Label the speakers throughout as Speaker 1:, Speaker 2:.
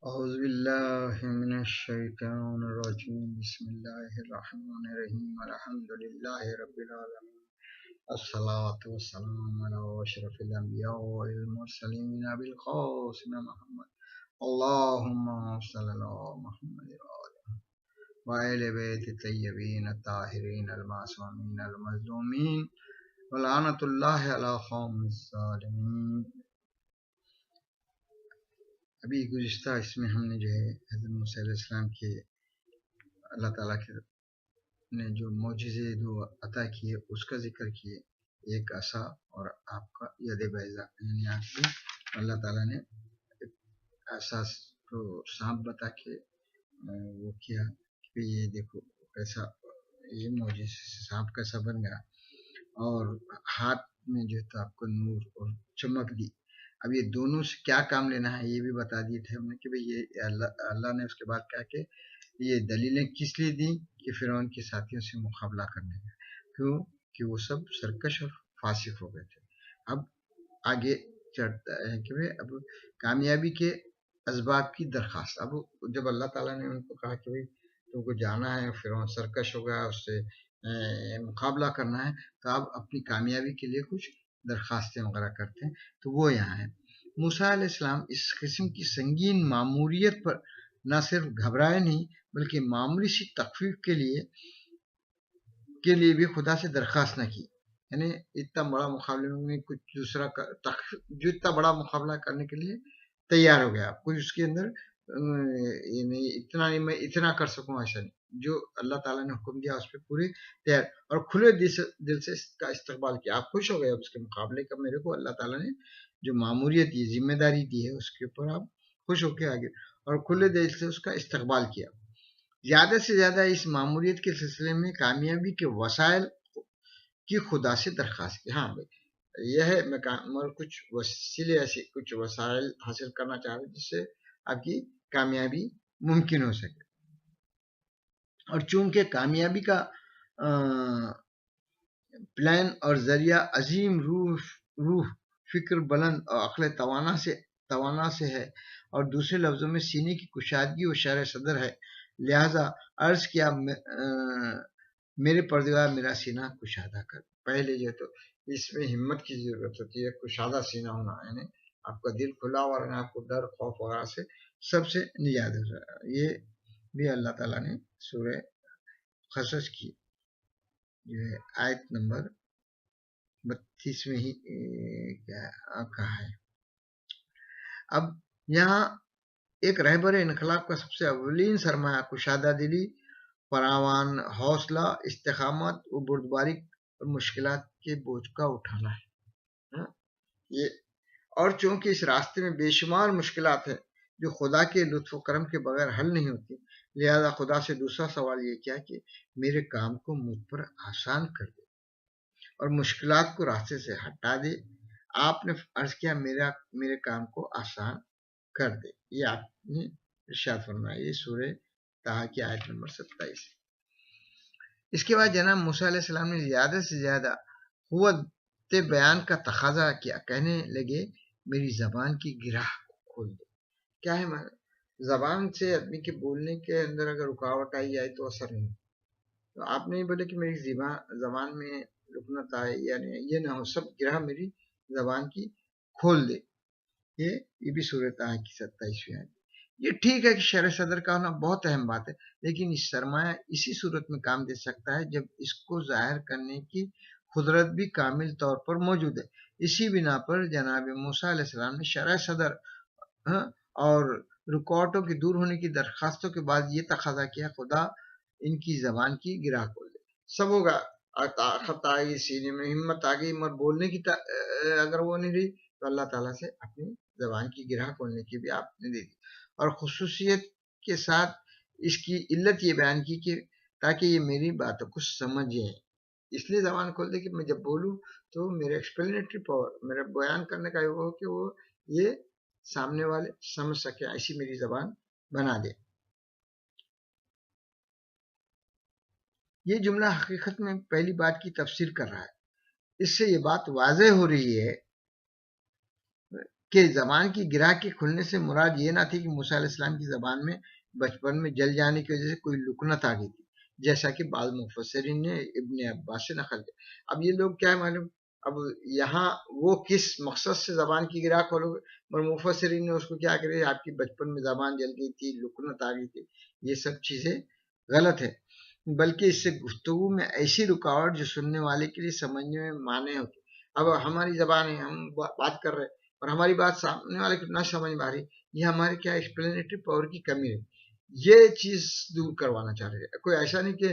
Speaker 1: أعوذ بالله من الشيطان الرجيم بسم الله الرحمن الرحيم الحمد لله رب العالمين الصلاة والسلام على أشرف الأنبياء والمرسلين أبي القاسم محمد اللهم صل على محمد وآل بيت الطيبين الطاهرين المعصومين المظلومين ولعنة الله على قوم الظالمين. ابھی گزشتہ اس میں ہم نے جو ہے حضرت موسیٰ علیہ السلام کے اللہ تعالیٰ نے جو معجزے جو عطا کیے اس کا ذکر کیے، ایک عصا اور آپ کا ید بیضا، یعنی آپ کو اللہ تعالیٰ نے عصا کو سانپ بتا کے وہ کیا کہ یہ دیکھو کیسا یہ معجزہ سانپ کیسا بن گیا، اور ہاتھ میں جو تھا آپ کو نور اور چمک دی. اب یہ دونوں سے کیا کام لینا ہے یہ بھی بتا دیے تھے ہم نے کہ بھئی یہ اللہ نے اس کے بعد کہا کہ یہ دلیلیں کس لیے دیں کہ فرعون کے ساتھیوں سے مقابلہ کرنے کا، کیوں کہ وہ سب سرکش اور فاسق ہو گئے تھے. اب آگے چڑھتا ہے کہ بھئی اب کامیابی کے اسباب کی درخواست. اب جب اللہ تعالیٰ نے ان کو کہا کہ بھئی تم کو جانا ہے، فرعون سرکش ہو گیا، اس سے مقابلہ کرنا ہے، تو اب اپنی کامیابی کے لیے کچھ درخواستیں وغیرہ کرتے ہیں، تو وہ یہاں ہے. موسیٰ علیہ السلام اس قسم کی سنگین ماموریت پر نہ صرف گھبرائے نہیں بلکہ معمولی سی تخفیف کے لیے بھی خدا سے درخواست نہ کی. یعنی اتنا بڑا مقابلے میں کچھ دوسرا جو اتنا بڑا مقابلہ کرنے کے لیے تیار ہو گیا، کچھ اس کے اندر اتنا نہیں میں اتنا کر سکوں ایسا نہیں، جو اللہ تعالیٰ نے حکم دیا اس پہ پورے تیار اور کھلے دل سے اس کا استقبال کیا. آپ خوش ہو گئے اب اس کے مقابلے کا، میرے کو اللہ تعالیٰ نے جو معموریت دی، ذمہ داری دی ہے، اس کے اوپر آپ خوش ہو کے آگے اور کھلے دل سے اس کا استقبال کیا. زیادہ سے زیادہ اس معموریت کے سلسلے میں کامیابی کے وسائل کی خدا سے درخواست کی. ہاں بھائی یہ ہے میں کچھ وسیلے ایسے کچھ وسائل حاصل کرنا چاہ رہے جس سے آپ کی کامیابی ممکن ہو سکے. اور چونکہ کامیابی کا پلان اور ذریعہ عظیم روح فکر بلند اور عقل توانا سے ہے، اور دوسرے لفظوں میں سینے کی کشادگی و شرح صدر ہے، لہذا عرض کیا میرے پروردگار میرا سینہ کشادہ کر. پہلے جو تو اس میں ہمت کی ضرورت ہوتی ہے، کشادہ سینہ ہونا، یعنی آپ کا دل کھلا ہوا رہنا، آپ کو ڈر خوف وغیرہ سے سب سے نجات ہو جائے. یہ بھی اللہ تعالیٰ نے سورہ قصص کی جو ہے آیت نمبر 32 میں ہی کہا ہے. اب یہاں ایک رہبر انقلاب کا سب سے اولین سرمایہ کشادہ دلی، فراوان حوصلہ، استقامت و بردباری اور مشکلات کے بوجھ کا اٹھانا ہے. یہ اور چونکہ اس راستے میں بے شمار مشکلات ہیں جو خدا کے لطف و کرم کے بغیر حل نہیں ہوتی، لہذا خدا سے دوسرا سوال یہ کیا کہ میرے کام کو مجھ پر آسان کر دے اور مشکلات کو راستے سے ہٹا دے. آپ نے عرض کیا میرے کام کو آسان کر دے. یہ آپ نے ارشاد فرمایا. یہ سورہ طٰہٰ کی آیت نمبر 27. اس کے بعد جناب موسیٰ علیہ السلام نے زیادہ سے زیادہ قوت بیان کا تقاضا کیا. کہنے لگے میری زبان کی گرہ کھول دے. کیا ہے زبان سے آدمی کے بولنے کے اندر اگر رکاوٹ آئی جائے تو اثر نہیں. تو آپ نہیں بولے کہ میری زبان میں رکنت آئے، یعنی یہ نہ ہو، سب گرہ میری زبان کی کھول دے. یہ بھی سورہ طٰہٰ کی 27ویں آیت. یہ ٹھیک ہے کہ شرح صدر کا ہونا بہت اہم بات ہے، لیکن اس سرمایہ اسی صورت میں کام دے سکتا ہے جب اس کو ظاہر کرنے کی قدرت بھی کامل طور پر موجود ہے. اسی بنا پر جناب موسیٰ علیہ السلام نے شرح صدر اور رکاوٹوں کے دور ہونے کی درخواستوں کے بعد یہ تقاضا کیا خدا ان کی زبان کی گرہ کھول دے. سب ہوگا، طاقت آئی، سینے میں ہمت آ گئی، مگر بولنے کی اگر وہ نہیں رہی تو اللہ تعالیٰ سے اپنی زبان کی گرہ کھولنے کی بھی آپ نے دے دی. اور خصوصیت کے ساتھ اس کی علت یہ بیان کی کہ تاکہ یہ میری باتوں کو سمجھیں. اس لیے زبان کھول دے کہ میں جب بولوں تو میرے ایکسپلینیٹری پاور، میرے بیان کرنے کا وہ ہو کہ وہ یہ سامنے والے سمجھ سکے، ایسی میری زبان بنا دے. یہ جملہ حقیقت میں پہلی بات کی تفسیر کر رہا ہے. اس سے یہ بات واضح ہو رہی ہے کہ زبان کی گرہ کے کھلنے سے مراد یہ نہ تھی کہ موسیٰ علیہ السلام کی زبان میں بچپن میں جل جانے کی وجہ سے کوئی لکنت آ گئی تھی، جیسا کہ بعض مفسرین نے ابن عباس سے نقل کیا۔ اب یہ لوگ کیا ہے معلوم، اب یہاں وہ کس مقصد سے زبان کی گرہ کھولو گے، اور مفسرین نے اس کو کیا کرے، آپ کی بچپن میں زبان جل گئی تھی، لکنت آ گئی تھی، یہ سب چیزیں غلط ہے، بلکہ اس سے گفتگو میں ایسی رکاوٹ جو سننے والے کے لیے سمجھنے میں مانع ہوتی۔ اب ہماری زبان ہے، ہم بات کر رہے اور ہماری بات سامنے والے کو نہ سمجھ میں آ رہی، یہ ہمارے کیا ایکسپلینیٹری پاور کی کمی ہے، یہ چیز دور کروانا چاہ رہے ہیں۔ کوئی ایسا نہیں کہ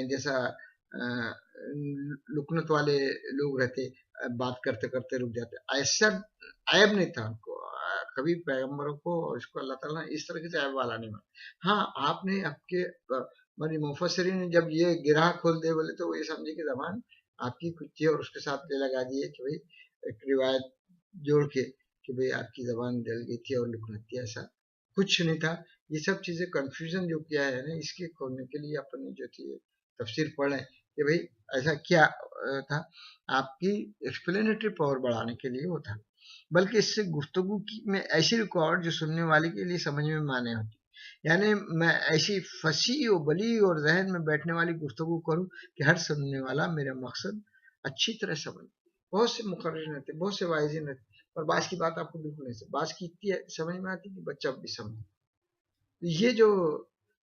Speaker 1: جیسا لکنت والے لوگ رہتے، بات کرتے کرتے رک جاتے، ایسا عیب نہیں تھا ان کو، کبھی پیغمبروں کو اور اس کو اللہ تعالیٰ نے اس طرح سے عیب والا نہیں مانا۔ ہاں آپ نے آپ کے مفسرین نے جب یہ گرہ کھول دے بولے تو وہ یہ سمجھے کہ زبان آپ کی کچھ تھی اور اس کے ساتھ یہ لگا دیے کہ بھائی ایک روایت جوڑ کے کہ بھئی آپ کی زبان جل گئی تھی اور لکنت تھی، ایسا کچھ نہیں تھا۔ یہ سب چیزیں کنفیوژن جو کیا ہے نا، اس کے کھولنے کے لیے اپن جو تھی تفسیر پڑھ لیں کہ بھئی ایسا کیا تھا، آپ کی ایکسپلینیٹری پاور بڑھانے کے لیے وہ تھا، بلکہ اس سے گفتگو میں ایسی رکاوٹ جو سننے والے کے لیے سمجھ میں مانع ہوتی، یعنی میں ایسی فصیح و بلیغ اور ذہن میں بیٹھنے والی گفتگو کروں کہ ہر سننے والا میرا مقصد اچھی طرح سمجھ۔ بہت سے مقررین رہتے، بہت سے واعظین رہتے، اور بعض کی بات آپ کو بالکل نہیں سمجھ، بعض کی اتنی سمجھ میں آتی کہ بچہ بھی سمجھ۔ یہ جو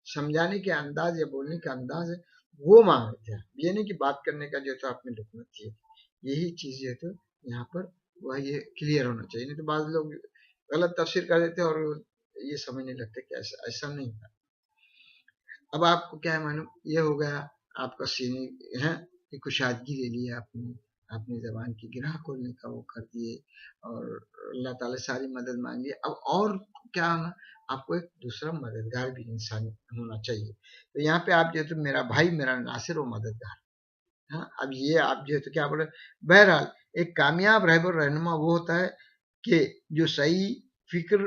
Speaker 1: سمجھانے کے انداز یا بولنے کا انداز ہے وہ مانگتے ہیں، یہ نہیں کہ بات کرنے کا جو تھا آپ نے لکنت تھی، یہی چیز جو ہے تو یہاں پر وہ یہ کلیئر ہونا چاہیے، نہیں تو بعض لوگ غلط تفسیر کر دیتے اور یہ سمجھنے لگتے کہ ایسا نہیں تھا۔ اب آپ کو کیا ہے معلوم، یہ ہو گیا آپ کا سینے ہے کہ کشادگی لے لی اپنی زبان کی گرہ کھولنے کا وہ کر دیے اور اللہ تعالیٰ ساری مدد مانگ لی۔ اب اور کیا ہونا، آپ کو ایک دوسرا مددگار بھی انسان ہونا چاہیے۔ تو یہاں پہ آپ جو ہے تو میرا بھائی میرا ناصر و مددگار، ہاں اب یہ آپ جو ہے تو کیا بولے، بہرحال ایک کامیاب رہبر رہنما وہ ہوتا ہے کہ جو صحیح فکر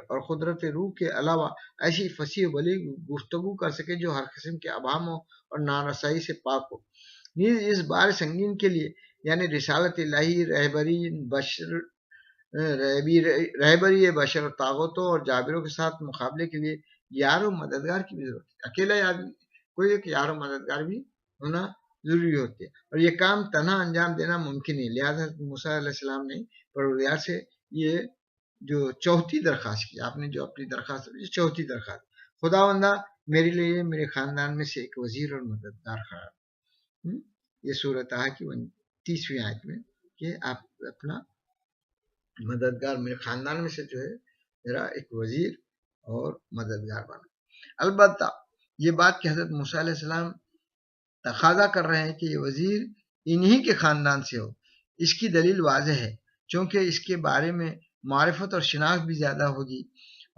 Speaker 1: اور قدرت روح کے علاوہ ایسی فصیح و بلیغ گفتگو کر سکے جو ہر قسم کے ابہاموں اور نارسائی سے پاک ہو۔ نیز اس بار سنگین کے لیے یعنی رسالت الہی رہبری بشر طاغتوں اور جابروں کے ساتھ مقابلے کے لیے یار و مددگار کی بھی ضرورت ہے۔ اکیلا آدمی کوئی ایک یار و مددگار بھی ہونا ضروری ہوتی ہے، اور یہ کام تنہا انجام دینا ممکن نہیں، لہٰذا موسیٰ علیہ السلام نے پروردگار سے یہ جو چوتھی درخواست کی، آپ نے جو اپنی درخواست کی چوتھی درخواست، خداوندہ میرے لیے میرے خاندان میں سے ایک وزیر اور مددگار کھڑا، یہ سورۃ طٰہٰ کی 30ویں آیت میں کہ آپ اپنا مددگار میرے خاندان میں سے جو ہے میرا ایک وزیر اور مددگار بنا۔ البتہ یہ بات کہ حضرت موسیٰ علیہ السلام تقاضا کر رہے ہیں کہ یہ وزیر انہی کے خاندان سے ہو، اس کی دلیل واضح ہے، چونکہ اس کے بارے میں معرفت اور شناخت بھی زیادہ ہوگی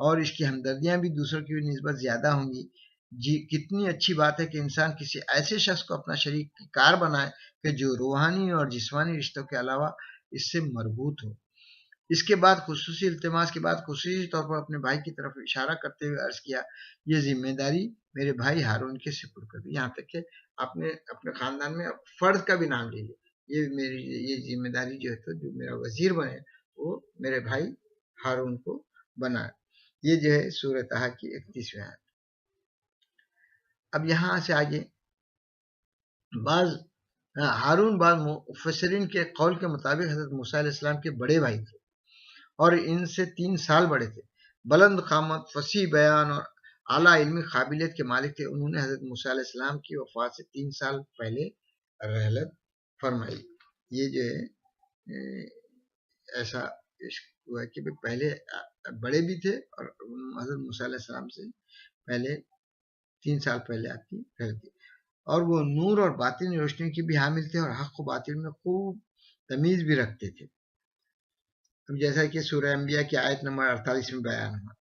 Speaker 1: اور اس کی ہمدردیاں بھی دوسروں کی نسبت زیادہ ہوں گی۔ جی کتنی اچھی بات ہے کہ انسان کسی ایسے شخص کو اپنا شریک کار بنائے کہ جو روحانی اور جسمانی رشتوں کے علاوہ اس سے مربوط ہو۔ اس کے بعد خصوصی التماس کے بعد خصوصی طور پر اپنے بھائی کی طرف اشارہ کرتے ہوئے عرض کیا، یہ ذمہ داری میرے بھائی ہارون کے سپرد کر دی، یہاں تک کہ آپ نے اپنے خاندان میں فرد کا بھی نام لے لیا، یہ ذمہ داری جو ہے تو جو میرا وزیر بنے وہ میرے بھائی ہارون کو بنا۔ یہ جو ہے سورۃ طٰہٰ کی 31ویں آیت۔ اب یہاں سے آگے ہارون بعض مفسرین کے قول کے مطابق حضرت موسیٰ علیہ السلام کے بڑے بھائی تھے اور ان سے 3 سال بڑے تھے، بلند قامت، فصیح بیان اور اعلیٰ علمی قابلیت کے مالک تھے۔ انہوں نے حضرت موسیٰ علیہ السلام کی وفات سے 3 سال پہلے رحلت فرمائی۔ یہ جو ہے ایسا ہوا کہ پہلے بڑے بھی تھے اور حضرت موسیٰ علیہ السلام سے پہلے 3 سال پہلے آپ کی رحلت تھی، اور وہ نور اور باطنی روشنی کی بھی حامل تھے اور حق و باطل میں خوب تمیز بھی رکھتے تھے، جیسا کہ سورہ انبیاء کی آیت نمبر 48 میں بیان ہوا،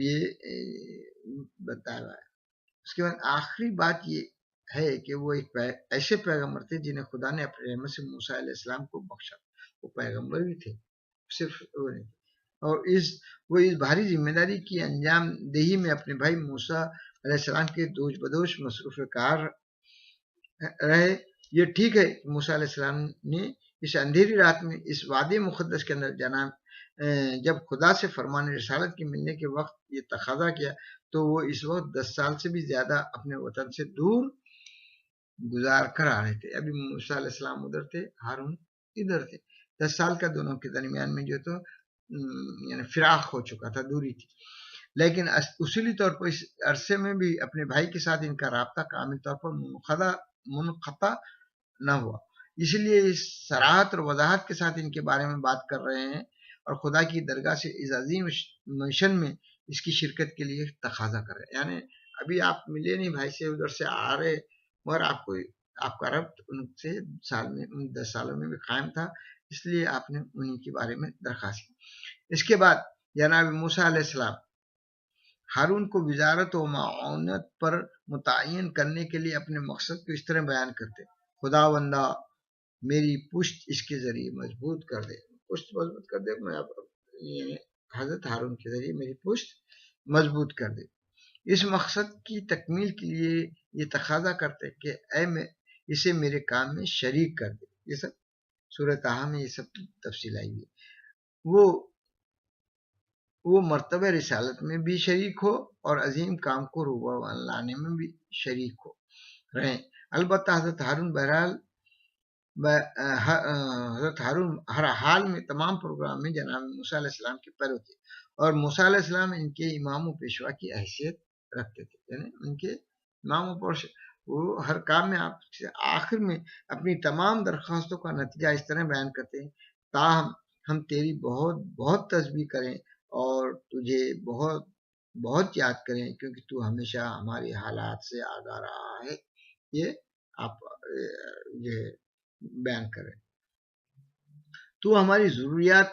Speaker 1: یہ بتایا ہوا ہے۔ اس کے بعد آخری بات یہ ہے کہ وہ ایک ایسے پیغمبر تھے جنہیں خدا نے اپنے رحمت سے موسیٰ علیہ السلام کو بخشا، وہ پیغمبر بھی تھے، صرف وہ نہیں، اور وہ اس بھاری ذمہ داری کی انجام دہی میں اپنے بھائی موسیٰ علیہ السلام کے دوش بدوش مصروف کار رہے۔ یہ ٹھیک ہے کہ موسیٰ علیہ السلام نے اس اندھیری رات میں اس وادی مقدس کے اندر جب خدا سے فرمان رسالت کی ملنے کے وقت یہ تقاضا کیا تو وہ اس وقت 10 سال سے بھی زیادہ اپنے وطن سے دور گزار کر آ رہے تھے. ابھی موسیٰ علیہ السلام ادھر تھے، ہارون ادھر تھے. 10 سال کا دونوں کے درمیان میں جو تو یعنی فراق ہو چکا تھا، دوری تھی. لیکن اصولی طور پر اس عرصے میں بھی اپنے بھائی کے ساتھ ان کا رابطہ کامل طور پر منقطع نہ ہوا. اس لیے اس صراحت اور وضاحت کے ساتھ ان کے بارے میں بات کر رہے ہیں اور خدا کی درگاہ سے اس عظیم مشن میں اس کی شرکت کے لیے تقاضا کر رہے ہیں. یعنی ابھی آپ ملے نہیں بھائی سے، ادھر سے آ رہے، مگر آپ کا ربط ان سے 10 سالوں میں بھی قائم تھا، اس لیے آپ نے انہی کے بارے میں درخواست کی. اس کے بعد جناب موسیٰ علیہ السلام ہارون کو وزارت و معاونت پر متعین کرنے کے لیے اپنے مقصد کو اس طرح بیان کرتے: خداوندا میری پشت اس کے ذریعے مضبوط کر دے. پشت مضبوط کر دے، میں حضرت ہارون کے ذریعے میری پشت مضبوط کر دے. اس مقصد کی تکمیل کے لیے یہ تقاضا کرتے کہ اسے میرے کام میں شریک کر دے. یہ سب سورہ طٰہٰ میں یہ سب تفصیل آئی ہے. وہ مرتبہ رسالت میں بھی شریک ہو اور عظیم کام کو روبہ لانے میں بھی شریک ہو رہے. البتہ حضرت ہارون ہر حال میں تمام پروگرام میں جناب موسیٰ علیہ السلام کے پیرو تھے اور موسیٰ علیہ السلام ان کے امام و پیشوا کی حیثیت رکھتے تھے. یعنی ان کے امام و پیشوا وہ ہر کام میں آپ سے آخر میں اپنی تمام درخواستوں کا نتیجہ اس طرح بیان کرتے ہیں: تاہم ہم تیری بہت بہت تسبیح کریں اور تجھے بہت بہت یاد کریں، کیونکہ تو ہمیشہ ہماری حالات سے آگاہ رہا ہے. یہ آپ یہ بیان کریں. تو ہماری ضروریات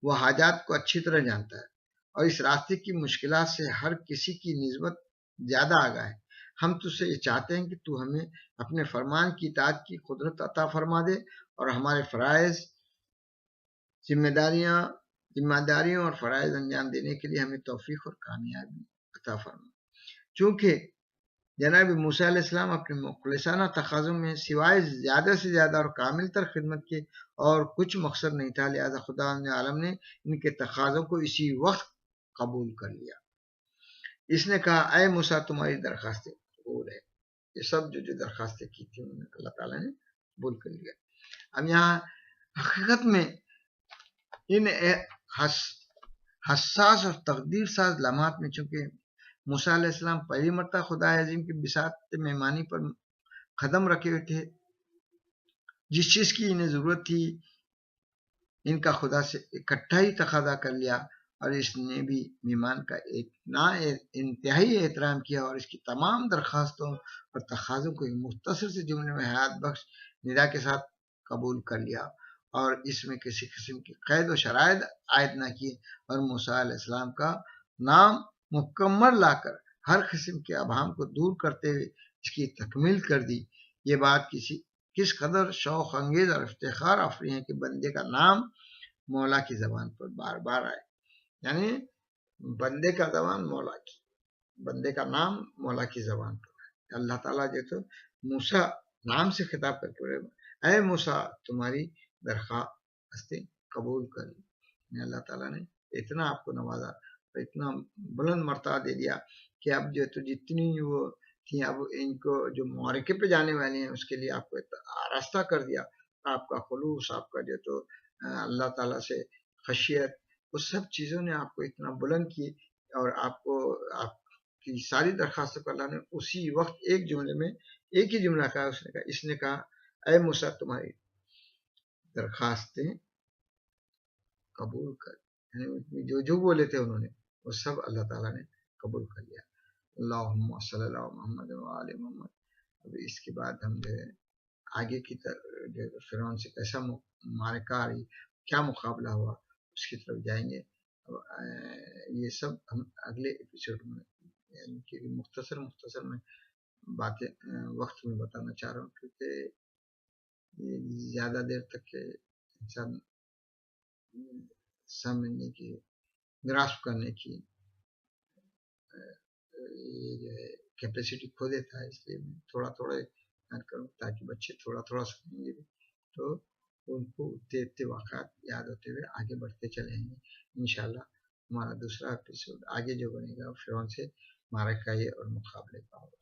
Speaker 1: و حاجات کو اچھی طرح جانتا ہے اور اس راستے کی مشکلات سے ہر کسی کی نسبت زیادہ آگاہ ہے. ہم تجھ سے یہ چاہتے ہیں کہ تو ہمیں اپنے فرمان کی اطاعت کی قدرت عطا فرما دے اور ہمارے فرائض، ذمہ داریوں اور فرائض انجام دینے کے لیے ہمیں توفیق اور کامیابی عطا فرما. چونکہ جناب موسیٰ علیہ السلام اپنے مخلصانہ تقاضوں میں سوائے زیادہ سے زیادہ اور کامل تر خدمت کے اور کچھ مقصد نہیں تھا، لہذا خدا عالم نے ان کے تقاضوں کو اسی وقت قبول کر لیا. اس نے کہا: اے موسیٰ تمہاری درخواستیں قبول ہے. یہ سب جو درخواستیں کی تھی انہوں نے اللہ تعالیٰ نے قبول کر لیا. اب یہاں حقیقت میں ان حساس اور تقدیر ساز لمحات میں چونکہ موسیٰ علیہ السلام پہلی مرتبہ خدا عظیم کی بساط مہمانی پر قدم رکھے ہوئے تھے، جس چیز کی انہیں ضرورت تھی ان کا خدا سے اکٹھا ہی تقاضا کر لیا اور اس نے بھی مہمان کا انتہائی احترام کیا اور اس کی تمام درخواستوں اور تقاضوں کو ایک مختصر سے جملے میں حیات بخش ندا کے ساتھ قبول کر لیا اور اس میں کسی قسم کی قید و شرائط عائد نہ کیے اور موسیٰ علیہ السلام کا نام مکمل لا کر ہر قسم کے ابہام کو دور کرتے ہوئے اس کی تکمیل کر دی. یہ بات کس قدر شوق انگیز اور افتخار آفرین ہے کہ بندے کا نام مولا کی زبان پر بار بار آئے. یعنی بندے کا نام مولا کی زبان پر آئے. اللہ تعالیٰ جو تو موسیٰ نام سے خطاب کر کے اے موسیٰ تمہاری درخواستیں قبول کر لی. اللہ تعالیٰ نے اتنا آپ کو نوازا اور اتنا بلند مرتبہ دے دیا کہ اب جو تو جتنی وہ تھی اب ان کو جو معرکے پہ جانے والے ہیں اس کے لیے آپ کو راستہ کر دیا. آپ کا خلوص، آپ کا جو تو اللہ تعالیٰ سے خشیت، وہ سب چیزوں نے آپ کو اتنا بلند کی اور آپ کی ساری درخواستوں کو اللہ نے اسی وقت ایک ہی جملہ کہا. اس نے کہا اے موسیٰ تمہاری درخواستیں قبول کر. جو بولے تھے انہوں نے وہ سب اللہ تعالیٰ نے قبول کر لیا. اللہم صلی اللہ محمد وآل محمد. اب اس کے بعد ہم جو ہے آگے کی فرعون سے کیسا معرکہ رہی، کیا مقابلہ ہوا، اس کی طرف جائیں گے. یہ سب ہم اگلے ایپیسوڈ میں یعنی مختصر میں باتیں وقت میں بتانا چاہ رہا ہوں، کیونکہ زیادہ دیر تک انسان سمجھنے کی، گراسپ کرنے کی یہ جو ہے کیپیسٹی کھو دیتا ہے. اس لیے میں تھوڑا کروں تاکہ بچے تھوڑا سمجھیں گے. تو ان کو اتے اتے واقعات یاد ہوتے ہوئے آگے بڑھتے چلیں گے انشاءاللہ۔ ہمارا دوسرا ایپیسوڈ آگے جو بنے گا فرعون سے معرکہ اور مقابلے کا ہوگا۔